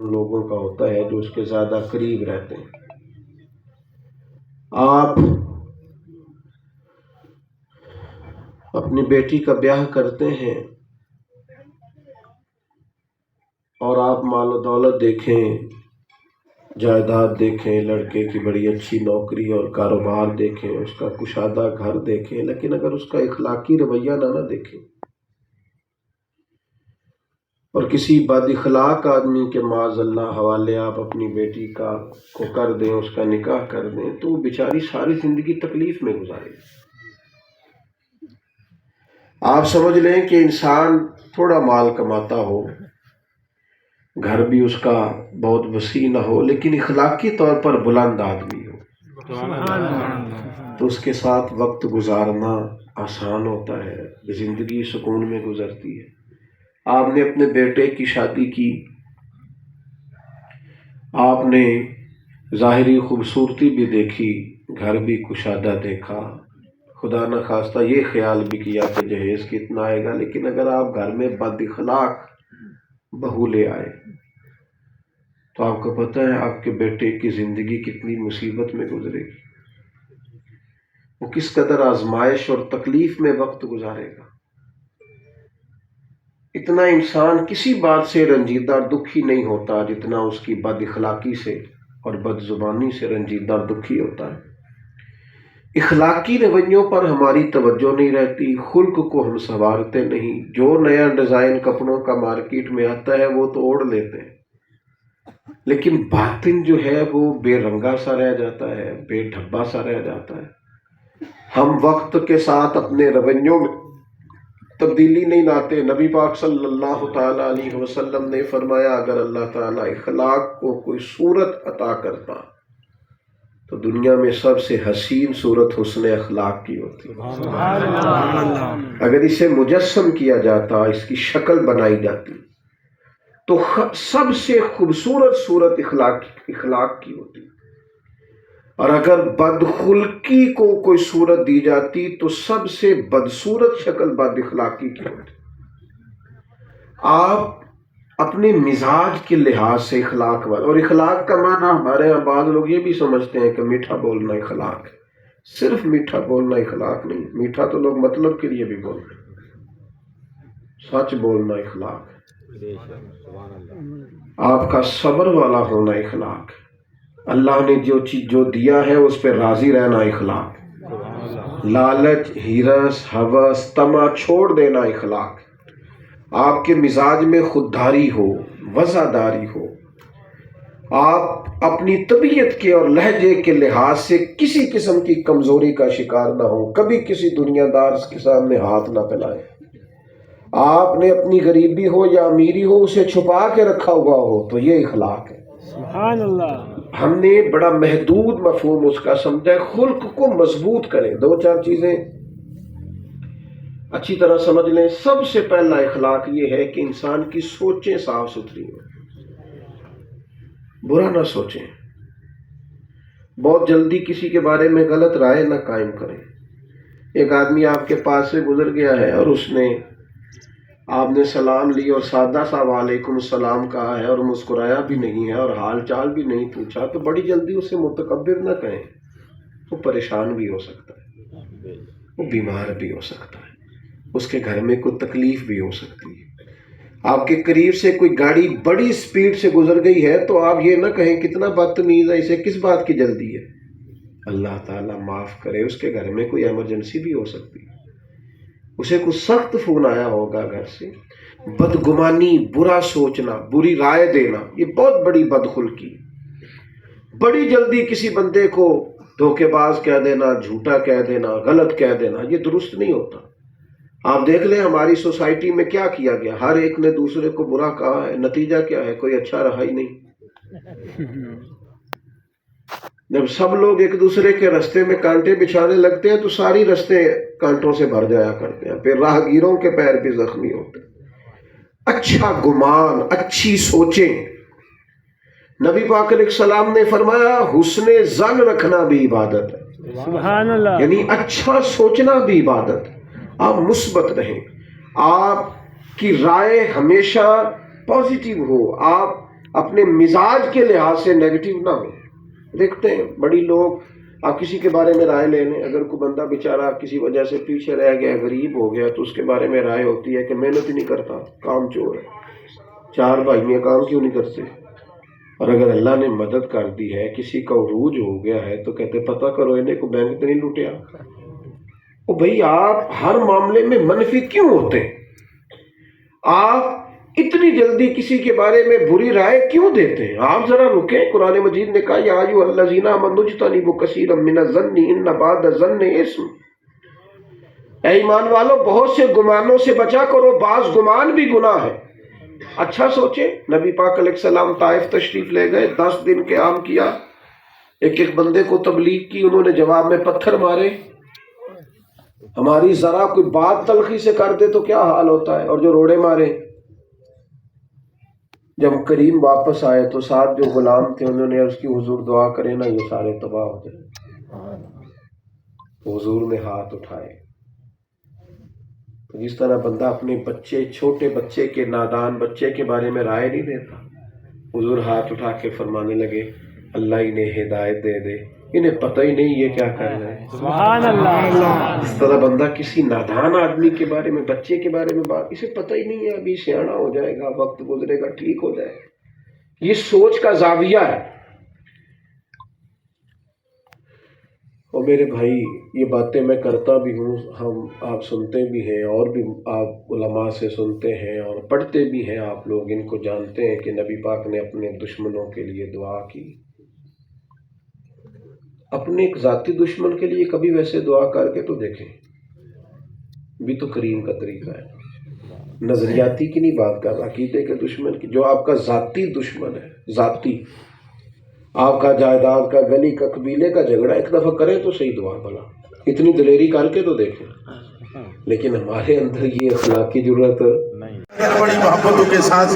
ان لوگوں کا ہوتا ہے جو اس کے زیادہ قریب رہتے ہیں۔ آپ اپنی بیٹی کا بیاہ کرتے ہیں اور آپ مال و دولت دیکھیں، جائیداد دیکھیں، لڑکے کی بڑی اچھی نوکری اور کاروبار دیکھیں، اس کا کشادہ گھر دیکھیں، لیکن اگر اس کا اخلاقی رویہ نہ دیکھیں اور کسی بد اخلاق آدمی کے معاذ اللہ حوالے آپ اپنی بیٹی کو کر دیں، اس کا نکاح کر دیں، تو وہ بیچاری ساری زندگی تکلیف میں گزارے گی۔ آپ سمجھ لیں کہ انسان تھوڑا مال کماتا ہو، گھر بھی اس کا بہت وسیع نہ ہو، لیکن اخلاقی طور پر بلند آدمی ہو، تو اس کے ساتھ وقت گزارنا آسان ہوتا ہے، زندگی سکون میں گزرتی ہے۔ آپ نے اپنے بیٹے کی شادی کی، آپ نے ظاہری خوبصورتی بھی دیکھی، گھر بھی کشادہ دیکھا، خدا نہ خواستہ یہ خیال بھی کیا کہ جہیز کتنا آئے گا، لیکن اگر آپ گھر میں بد اخلاق بہو لے آئے تو آپ کو پتہ ہے آپ کے بیٹے کی زندگی کتنی مصیبت میں گزرے گی، وہ کس قدر آزمائش اور تکلیف میں وقت گزارے گا۔ اتنا انسان کسی بات سے رنجیدہ دکھی نہیں ہوتا جتنا اس کی بد اخلاقی سے اور بد زبانی سے رنجیدہ دکھی ہوتا ہے۔ اخلاقی رویوں پر ہماری توجہ نہیں رہتی، خلق کو ہم سنوارتے نہیں، جو نیا ڈیزائن کپڑوں کا مارکیٹ میں آتا ہے وہ تو اوڑھ لیتے ہیں، لیکن باطن جو ہے وہ بے رنگا سا رہ جاتا ہے، بے ڈھبا سا رہ جاتا ہے۔ ہم وقت کے ساتھ اپنے رویوں میں تبدیلی نہیں لاتے۔ نبی پاک صلی اللہ تعالیٰ علیہ وسلم نے فرمایا اگر اللہ تعالیٰ اخلاق کو کوئی صورت عطا کرتا تو دنیا میں سب سے حسین صورت حسن اخلاق کی ہوتی۔ اگر اسے مجسم کیا جاتا، اس کی شکل بنائی جاتی تو سب سے خوبصورت صورت اخلاق کی ہوتی، اور اگر بدخلقی کو کوئی صورت دی جاتی تو سب سے بدصورت شکل بد اخلاقی کی ہوتی۔ آپ اپنے مزاج کے لحاظ سے اخلاق والے، اور اخلاق کا معنی ہمارے یہاں بعض لوگ یہ بھی سمجھتے ہیں کہ میٹھا بولنا اخلاق ہے۔ صرف میٹھا بولنا اخلاق نہیں، میٹھا تو لوگ مطلب کے لیے بھی بولتے ہیں، سچ بولنا اخلاق ہے۔ آپ کا صبر والا ہونا اخلاق ہے، اللہ نے جو چیز جو دیا ہے اس پہ راضی رہنا اخلاق، لالچ، ہرس، ہوس، طمع چھوڑ دینا اخلاق، آپ کے مزاج میں خودداری ہو، وفاداری ہو، آپ اپنی طبیعت کے اور لہجے کے لحاظ سے کسی قسم کی کمزوری کا شکار نہ ہو، کبھی کسی دنیا دار کے سامنے ہاتھ نہ پھیلائیں، آپ نے اپنی غریبی ہو یا امیری ہو اسے چھپا کے رکھا ہوا ہو، تو یہ اخلاق ہے۔ سبحان اللہ۔ ہم نے بڑا محدود مفہوم اس کا سمجھا ہے۔ خلق کو مضبوط کریں، دو چار چیزیں اچھی طرح سمجھ لیں۔ سب سے پہلا اخلاق یہ ہے کہ انسان کی سوچیں صاف ستھری ہوں، برا نہ سوچیں، بہت جلدی کسی کے بارے میں غلط رائے نہ قائم کریں۔ ایک آدمی آپ کے پاس سے گزر گیا ہے اور آپ نے سلام لی اور سادہ سا وعلیکم السلام کہا ہے اور مسکرایا بھی نہیں ہے اور حال چال بھی نہیں پوچھا، تو بڑی جلدی اسے متکبر نہ کہیں، وہ پریشان بھی ہو سکتا ہے، وہ بیمار بھی ہو سکتا ہے، اس کے گھر میں کوئی تکلیف بھی ہو سکتی ہے۔ آپ کے قریب سے کوئی گاڑی بڑی سپیڈ سے گزر گئی ہے تو آپ یہ نہ کہیں کتنا بدتمیز ہے، اسے کس بات کی جلدی ہے۔ اللہ تعالیٰ معاف کرے، اس کے گھر میں کوئی ایمرجنسی بھی ہو سکتی ہے، اسے کچھ سخت فون آیا ہوگا گھر سے۔ بدگمانی، برا سوچنا، بری رائے دینا، یہ بہت بڑی بدخلقی، بڑی جلدی کسی بندے کو دھوکے باز کہہ دینا، جھوٹا کہہ دینا، غلط کہہ دینا، یہ درست نہیں ہوتا۔ آپ دیکھ لیں ہماری سوسائٹی میں کیا کیا گیا، ہر ایک نے دوسرے کو برا کہا ہے، نتیجہ کیا ہے، کوئی اچھا رہا ہی نہیں۔ جب سب لوگ ایک دوسرے کے رستے میں کانٹے بچھانے لگتے ہیں تو ساری رستے کانٹوں سے بھر جایا کرتے ہیں، پھر راہگیروں کے پیر بھی زخمی ہوتے ہیں۔ اچھا گمان، اچھی سوچیں، نبی پاک علیہ السلام نے فرمایا حسن ظن رکھنا بھی عبادت ہے، سبحان اللہ، یعنی اچھا سوچنا بھی عبادت ہے۔ آپ مثبت رہیں، آپ کی رائے ہمیشہ پازیٹیو ہو، آپ اپنے مزاج کے لحاظ سے نیگیٹو نہ ہو. دیکھتے ہیں بڑی لوگ، آپ کسی کے بارے میں رائے لے لیں، اگر کوئی بندہ بیچارہ کسی وجہ سے پیچھے رہ گیا، غریب ہو گیا، تو اس کے بارے میں رائے ہوتی ہے کہ محنت ہی نہیں کرتا، کام چور ہے، 4 بھائی میں کام کیوں نہیں کرتے. اور اگر اللہ نے مدد کر دی ہے، کسی کا عروج ہو گیا ہے، تو کہتے پتہ کرو انہیں کو بینک تو نہیں لوٹیا. او بھائی آپ ہر معاملے میں منفی کیوں ہوتے ہیں؟ آپ اتنی جلدی کسی کے بارے میں بری رائے کیوں دیتے ہیں؟ آپ ذرا رکیں. قرآن مجید نے کہا یا ایھا الذین آمنوا اجتنبوا کثیرا من الظن ان بعض الظن اثم. اے ایمان والو، بہت سے گمانوں سے بچا کرو، بعض گمان بھی گناہ ہے. اچھا سوچیں، نبی پاک علیہ السلام طائف تشریف لے گئے، 10 دن قیام کیا، ایک بندے کو تبلیغ کی، انہوں نے جواب میں پتھر مارے. ہماری ذرا کوئی بات تلخی سے کر دے تو کیا حال ہوتا ہے، اور جو روڑے مارے. جب کریم واپس آئے تو 7 جو غلام تھے انہوں نے عرض کی حضور دعا کرے نا یہ سارے تباہ ہو جائیں. حضور نے ہاتھ اٹھائے. تو جس طرح بندہ اپنے بچے، چھوٹے بچے کے، نادان بچے کے بارے میں رائے نہیں دیتا، حضور ہاتھ اٹھا کے فرمانے لگے اللہ انہیں ہدایت دے دے، انہیں پتہ ہی نہیں یہ کیا کر رہے ہیں. سبحان اللہ. اس طرح بندہ کسی نادان آدمی کے بارے میں، بچے کے بارے میں بات، اسے پتہ ہی نہیں ہے، ابھی سیاڑا ہو جائے گا، وقت گزرے گا، ٹھیک ہو جائے گا. یہ سوچ کا زاویہ ہے. اور میرے بھائی یہ باتیں میں کرتا بھی ہوں، آپ سنتے بھی ہیں، اور بھی آپ علماء سے سنتے ہیں اور پڑھتے بھی ہیں. آپ لوگ ان کو جانتے ہیں کہ نبی پاک نے اپنے دشمنوں کے لیے دعا کی. اپنے ایک ذاتی دشمن کے لیے کبھی ویسے دعا کر کے تو دیکھیں، بھی تو کریم کا طریقہ ہے. نظریاتی کی نہیں بات کر رہا، عقیدے کے دشمن کی، جو آپ کا ذاتی دشمن ہے. ذاتی آپ کا جائیداد کا، گلی کا، قبیلے کا جھگڑا ایک دفعہ کریں تو صحیح دعا بھلا، اتنی دلیری کر کے تو دیکھیں. لیکن ہمارے اندر یہ اخلاقی ضرورت بڑی محبتوں کے ساتھ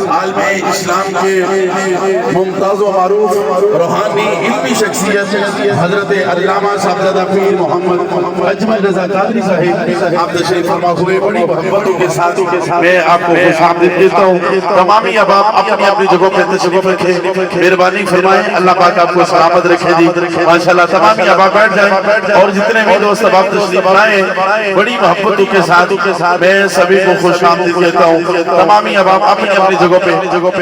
عالم اسلام کے ممتاز و معروف روحانی علمی شخصیت حضرت علامہ صاحبزادہ پیر محمد اجمل رضا قادری صاحب آپ تشریف فرما ہوئے. بڑی محبتوں کے ساتھ میں آپ کو خوش آمدید کہتا ہوں. تمامی احباب اپنی اپنی جگہوں پہ تشریف رکھیں، مہربانی فرمائیں، اللہ پاک آپ کو سلامت رکھے جی. ماشاءاللہ تمامی احباب بیٹھ جائیں، اور جتنے بھی دوست احباب تشریف لائیں بڑی محبتوں کے ساتھ میں سبھی کو خوش آمدید کہتا ہوں. تمامی احباب اپنی اپنی جگہوں پہ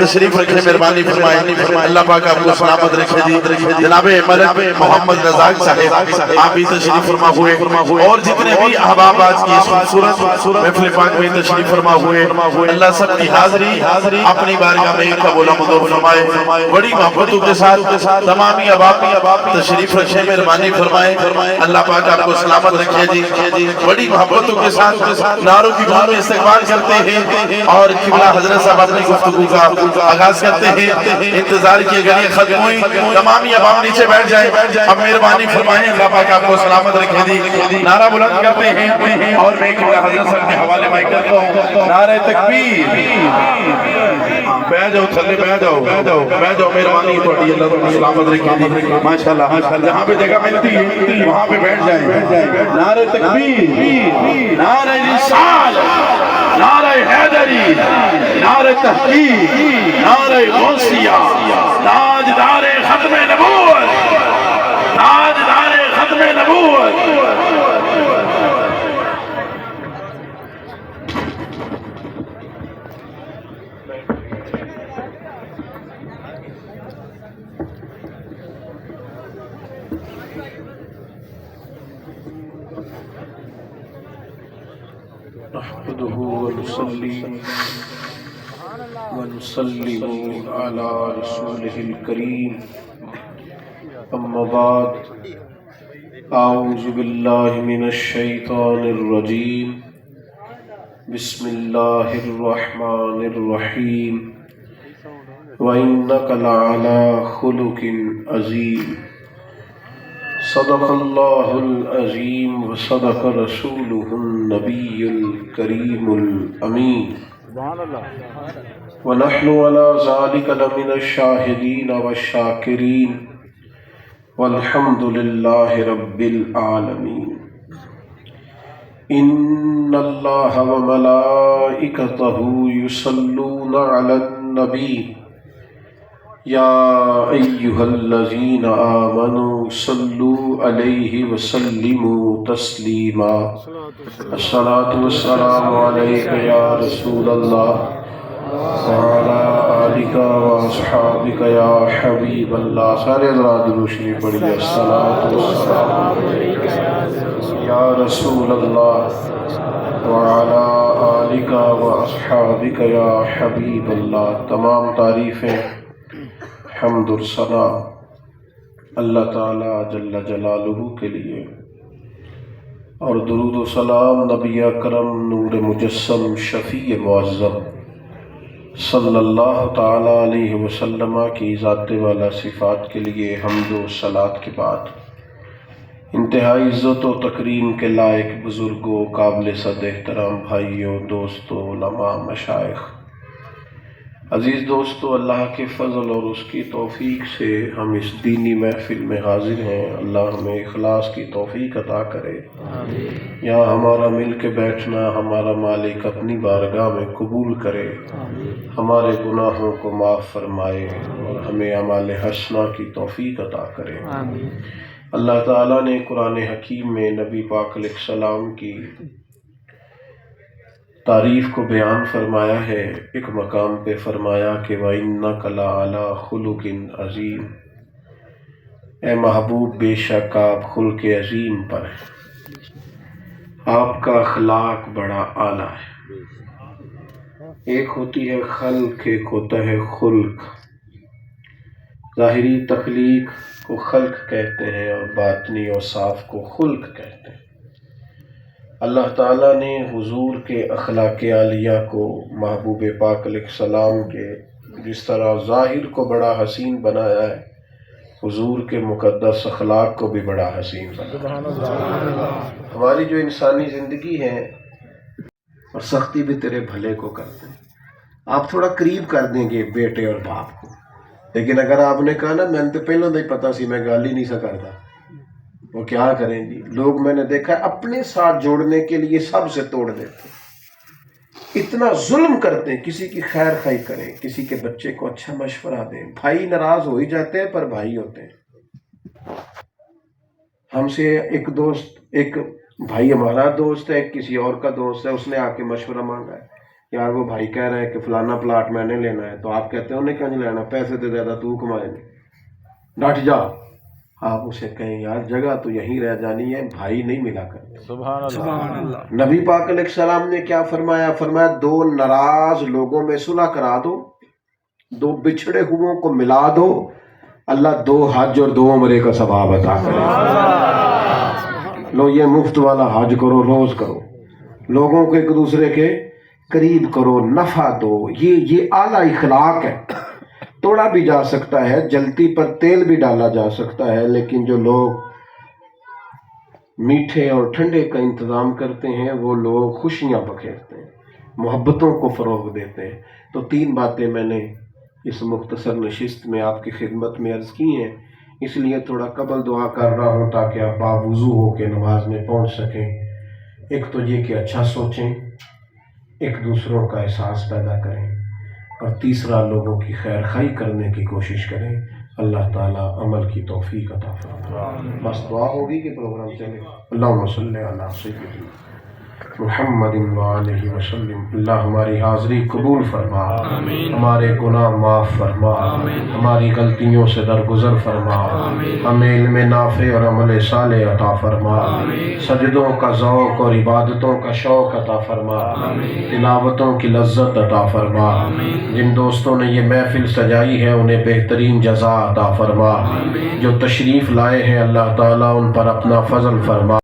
تشریف رکھیں، مہربانی فرمائیں، اللہ پاک آپ کو سلامت رکھے جی. جناب ملک محمد رزاق صاحب آپ بھی تشریف فرما ہوئے، اور جتنے بھی احباب آج کی اس خوبصورت محفل پاک میں تشریف فرما ہوئے، اللہ سب کی حاضری اپنی بارگاہ میں قبول و منظور فرمائے. بڑی محبتوں کے ساتھ تمامی احباب تشریف رکھیں، مہربانی فرمائیں، اللہ پاک آپ کو سلامت رکھے جی. بڑی محبتوں کے ساتھ نعروں کی دھن میں استقبال کرتے ہیں، اور قبلہ حضرت صاحب اپنی گفتگو کا آغاز کرتے ہیں. انتظار کی گھڑیاں ختم ہوئی، تمامی احباب نیچے بیٹھ جائیں. اب مہربانی فرمائیں، اللہ پاک آپ کو سلامت رکھے جی. نعرہ بلند کرتے ہیں، اور میں قبلہ حضرت صاحب کے حوالے میں کرتا ہوں نعرہ تکبیر. بیٹھ جاؤ، تھلے بیٹھ جاؤ، مہربانی تھوڑی، اللہ تعالیٰ سلامت رکھے جی. ماشاءاللہ جہاں پہ جگہ ملتی ہے وہاں پہ بیٹھ جائیں. نعرہ تکبیر، نعرہ رسالت، نعرہ حیدری، نعرہ تحقیق، نعرہ غوثیہ، تاجدار ختم نبوت، تاجدار ختم نبوت. نحمده ونصلي ونسلم على رسوله الكريم. أما بعد، أعوذ بالله من الشيطان الرجيم. بسم الله الرحمن الرحيم. وإنك لعلى خلق عظيم. صدق الله العظيم وصدق رسوله النبي الكريم الأمين. ونحن على ذلك لمن الشاهدين والشاكرين، والحمد لله رب العالمين. إن الله وملائكته يصلون على النبي یا ایہا الذین آمنوا صلوا علیہ وسلموا تسلیما الصلاۃ والسلام علیک یا رسول اللہ وعلی آلک واصحابک یا حبیب اللہ. سارے حضرات درود شریف پڑھیے. الصلاۃ والسلام علیک یا رسول اللہ وعلی آلک واصحابک یا حبیب اللہ. تمام تعریفیں، حمد و ثنا اللہ تعالی جل جلالہ کے لیے، اور درود و سلام نبی اکرم نور مجسم شفیع معظم صلی اللہ تعالی علیہ وسلم کی ذات والا صفات کے لیے حمد و صلات کے بعد انتہائی عزت و تکریم کے لائق بزرگوں، قابل صد احترام بھائیوں، دوستوں، علماء، مشائخ، عزیز دوستو، اللہ کے فضل اور اس کی توفیق سے ہم اس دینی محفل میں حاضر ہیں. اللہ ہمیں اخلاص کی توفیق عطا کرے. یہاں ہمارا مل کے بیٹھنا ہمارا مالک اپنی بارگاہ میں قبول کرے، ہمارے گناہوں کو معاف فرمائے اور ہمیں اعمال حسنہ کی توفیق عطا کرے. اللہ تعالیٰ نے قرآن حکیم میں نبی پاک علیہ السلام کی تعریف کو بیان فرمایا ہے. ایک مقام پہ فرمایا کہ وَإِنَّكَ لَعَلَىٰ خُلُقٍ عَظِيمٍ، اے محبوب بے شک آپ خلق عظیم پر ہیں، آپ کا اخلاق بڑا اعلیٰ ہے. ایک ہوتی ہے خلق، ایک ہوتا ہے خلق. ظاہری تخلیق کو خلق کہتے ہیں اور باطنی اور صاف کو خلق کہتے ہیں. اللہ تعالیٰ نے حضور کے اخلاق عالیہ کو محبوب پاک علیہ السلام کے جس طرح ظاہر کو بڑا حسین بنایا ہے، حضور کے مقدس اخلاق کو بھی بڑا حسین بنایا. ہماری جو انسانی زندگی ہے اور سختی بھی تیرے بھلے کو کرتے ہیں. آپ تھوڑا قریب کر دیں گے بیٹے اور باپ کو، لیکن اگر آپ نے کہا نا میں نے تو پہلے نہیں پتا سی، میں گالی نہیں سا کرتا، وہ کیا کریں جی. لوگ میں نے دیکھا اپنے ساتھ جوڑنے کے لیے سب سے توڑ دیتے، اتنا ظلم کرتے ہیں. کسی کی خیر خواہی کریں، کسی کے بچے کو اچھا مشورہ دیں. بھائی ناراض ہو ہی جاتے ہیں پر بھائی ہوتے ہیں. ہم سے ایک دوست، ایک بھائی ہمارا دوست ہے، کسی اور کا دوست ہے، اس نے آ کے مشورہ مانگا ہے. یار وہ بھائی کہہ رہے ہیں کہ فلانا پلاٹ میں نے لینا ہے، تو آپ کہتے ہیں انہیں کیوں نہیں لینا، پیسے تو زیادہ تو کمائے نہیں، ڈٹ جا. آپ اسے کہیں یار جگہ تو یہیں رہ جانی ہے، بھائی نہیں ملا کرتے. سبحان اللہ. نبی پاک علیہ السلام نے کیا فرمایا؟ فرمایا دو ناراض لوگوں میں صلح کرا دو، دو بچھڑے ہوئوں کو ملا دو، اللہ 2 حج اور 2 عمرے کا ثواب عطا کرے. لو یہ مفت والا حج کرو، روز کرو، لوگوں کو ایک دوسرے کے قریب کرو، نفع دو. یہ اعلیٰ اخلاق ہے. توڑا بھی جا سکتا ہے، جلتی پر تیل بھی ڈالا جا سکتا ہے، لیکن جو لوگ میٹھے اور ٹھنڈے کا انتظام کرتے ہیں وہ لوگ خوشیاں بکھیرتے ہیں، محبتوں کو فروغ دیتے ہیں. تو 3 باتیں میں نے اس مختصر نشست میں آپ کی خدمت میں عرض کی ہیں، اس لیے تھوڑا قبل دعا کر رہا ہوں تاکہ آپ باوضو ہو کے نماز میں پہنچ سکیں. ایک تو یہ کہ اچھا سوچیں، ایک دوسروں کا احساس پیدا کریں، اور تیسرا لوگوں کی خیر خواہی کرنے کی کوشش کریں. اللہ تعالیٰ عمل کی توفیق عطا فرمائے. بس دعا ہوگی کہ پروگرام چلے. اللہم صلی علی سیدنا محمد وآلہ وسلم. اللہ ہماری حاضری قبول فرما، ہمارے گناہ معاف فرما، ہماری غلطیوں سے درگزر فرما، ہمیں علم نافع اور عمل صالح عطا فرما، سجدوں کا ذوق اور عبادتوں کا شوق عطا فرما، تلاوتوں کی لذت عطا فرما. جن دوستوں نے یہ محفل سجائی ہے انہیں بہترین جزا عطا فرما. جو تشریف لائے ہیں اللہ تعالیٰ ان پر اپنا فضل فرما.